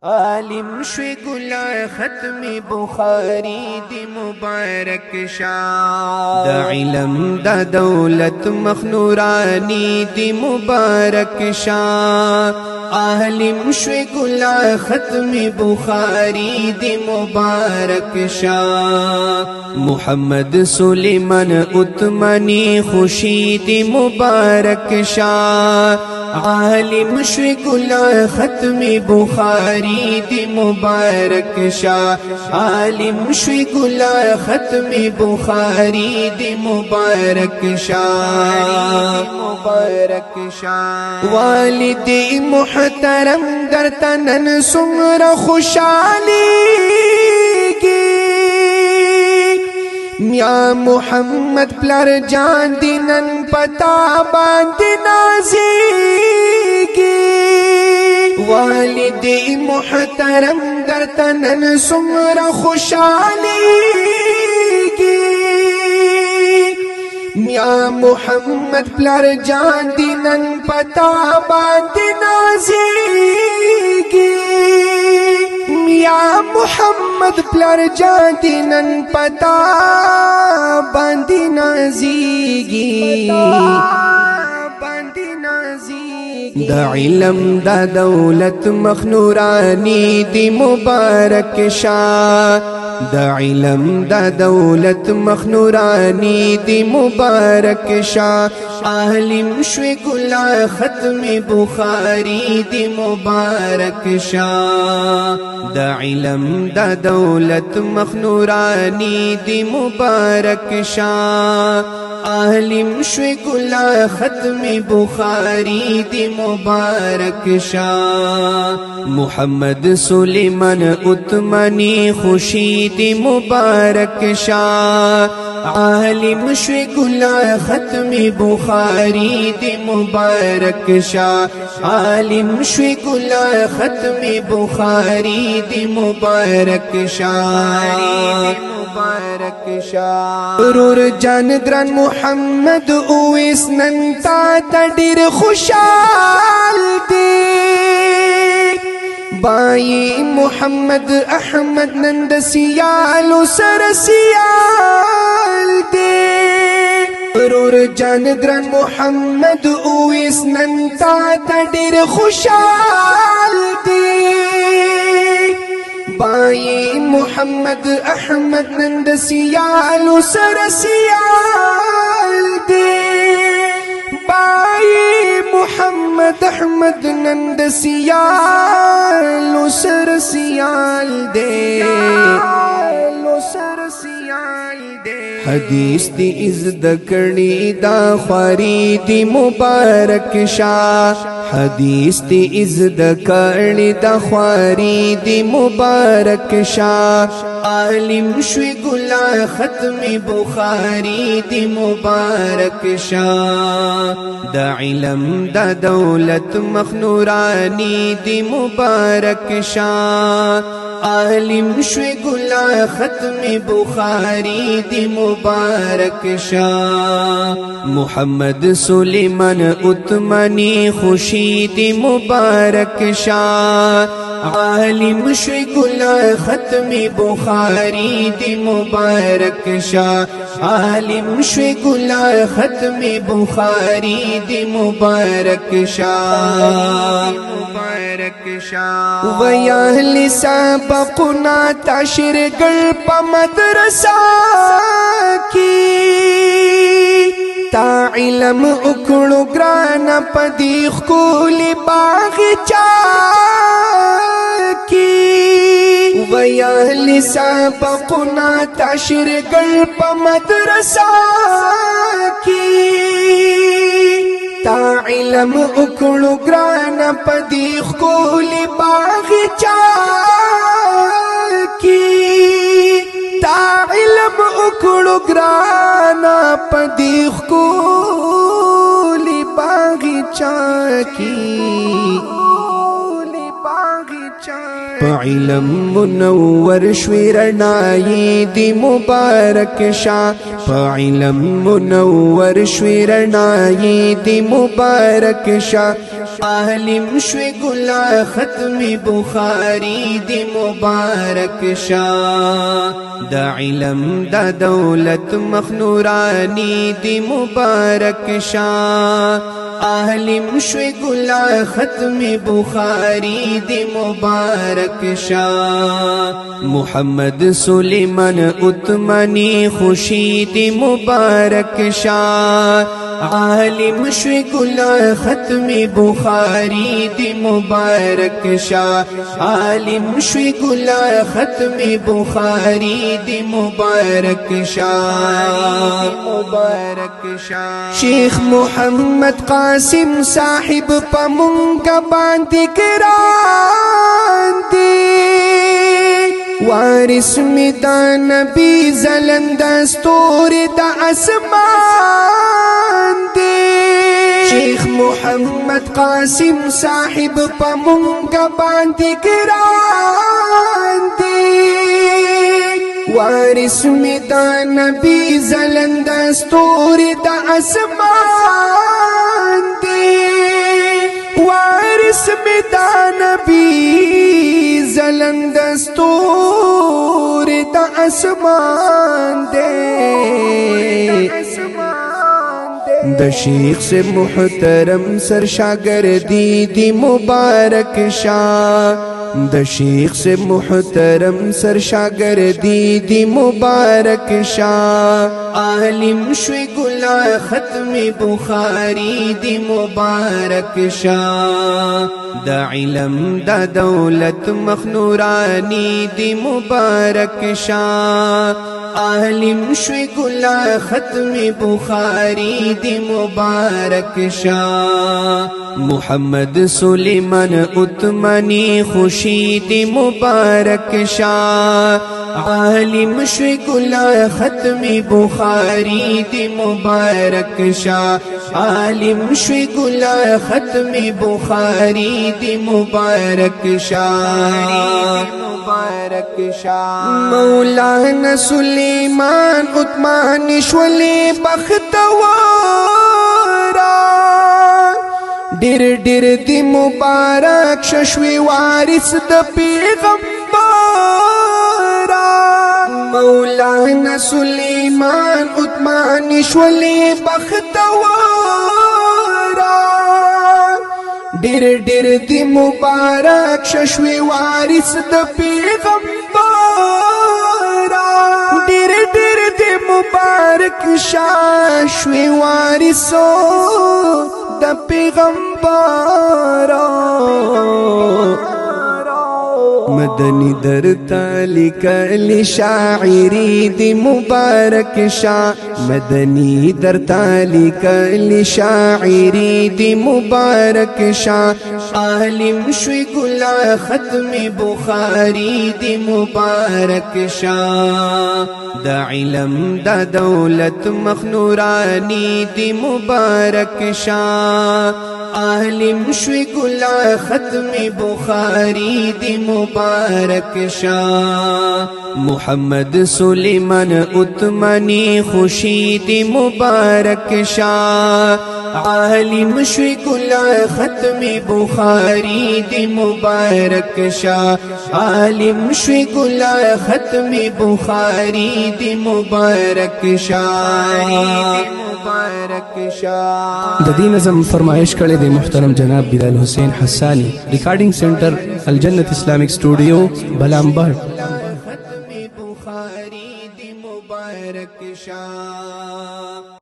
عالم شوی گلا ختم بخاری دی مبارک شاه دا علم دا دولت مخنورانی دی مبارک شاه عالم شوی گلا ختم بخاری دی مبارک شاه محمد سلیمان عثمانی خوشی دی مبارک شاه عالم شوی گلا ختم بخاری دی مبارک شاه عالم شوی گلا ختم بخاری دی مبارک شاه والد محترم در تنن سمر خوشالی یا محمد پلار جان دینن پتا باند نازیگی والد محترم در تنن سمر خوشالیگی یا محمد پلار جان دینن پتا باند نازیگی یا محمد پلار جان دینن پتا باندی نازیگی دا علم دا دولت مخنورانی دی مبارک شاه دا علم دا دولت مخنورانی دی مبارک شاه عالم شوی گلا ختم بخاری دی مبارک شاه دا علم دا دولت مخنورانی دی مبارک شاه عالم شوی گلا ختم بخاری دی مبارک شاه محمد سلیمان عثمانی خوشی دی مبارک شاه عالم شوی گلا ختم بخاری دی مبارک شاه عالم شوی گلا ختم بخاری دی مبارک شاه رور جان دران محمد اویس نن تا ډیر خوشحال دی بائی محمد احمد نن د سیالو سر سیال دی رور جان دران محمد اویس نن تا ډیر خوشحال دی بائی محمد احمد نند سیالو سر سیال دی بائی محمد احمد نند سیالو سر سیال دی حدیث دی ازد کرنی دا خواری دی مبارک شاه حدیث دی ازد کرنی دا خواری دی مبارک شاه عالم شوی گلا ختم بخاری دی مبارک شاه دا علم دا دولت مخنورانی دی مبارک شاه عالم شوی گلا ختم بخاری دی مبارک شاه محمد سلیمان عثمانی خوشی دی مبارک شاه عالم شوی گلا ختم بخاری دی مبارک شاه عالم شوی گلا ختم بخاری دی مبارک شاه و یا اهل سبقنا تعشر گر پا مدرسہ کی تا علم اکڑو گرانا پا دیخ کولی باغچا کی و یا اهل سبقنا تعشر گر پا مدرسہ کی تا علم اکڑو گرانا پا دیخ کولی باغچا کی تا علم اکڑو گرانا پا دیخ کولی باغچا کی پا علم منور شوی رنائی دی مبارک شاہ پا علم منور شوی رنائی دی مبارک شاہ عالم شوی ګلا ختم بخاری دی مبارک شاه د علم د دولت مخنورانی دی مبارک شاه عالم شوی ګلا ختم بخاری دی مبارک شاه محمد سلیمان عثمانی خوشی دی مبارک شاه عالم شوی ګلا ختم بخاری دی مبارک شاه عالم شوی ګلا ختم بخاری دی مبارک شاه شیخ محمد قاسم صاحب پمونګ باندې ګران دی وارث می د نبی زلند ستوري د اسمان دی شیخ محمد قاسم صاحب پمونګ باندې ګران دی وارث می د نبی زلند ستوري د اسمان دی وارث می د نبی زلند ستوري د اسمان دی د شیخ سے محترم سر شاگردی دی مبارک شاه د شیخ سے محترم سر شاگردی دی مبارک شاه عالم شوی ګلا ختم بخاری دی مبارک شاه د علم د دولت مخنورانی دی مبارک شاه عالم شوی ګلا ختم بخاری دی مبارک شاه محمد سلیمان عثمانی خوشی دی مبارک شاه عالم شوی ګلا ختم بخاری دی مبارک شاه عالم شوی ګلا ختم بخاری دی مبارک شاه مولانا سلیمان عثمانی شولی بختورا ډیر ډیر دی مبارک شوی وارث د پیغمبر مولانا سلیمان عثمانی شولی بختورا ډیر ډیر دی مبارک شوی وارث د پیغمبر ډیر ډیر دی مبارک شوی وارث د پیغمبر مدنی در تالیکل شاعری دی مبارک شاه مدنی در تالیکل شاعری دی مبارک شاه عالم شوی ګلا ختم بخاری دی مبارک شاه د علم د دولت مخنورانی دی مبارک شاه عالم شوی ګلا ختم بخاری دی مبارک شاه محمد سلیمان عثمانی خوشی دی مبارک شاه عالم شوی ګلا ختم بخاری دی مبارک شاه عالم شوی ګلا ختم بخاری دی مبارک شاه د دې نظم فرمایش کړی دی محترم جناب بلال حسین حسانی ریکارډینګ سنټر الجنت اسلامک سټوډیو بلامبر ختم بخاری دی مبارک شاه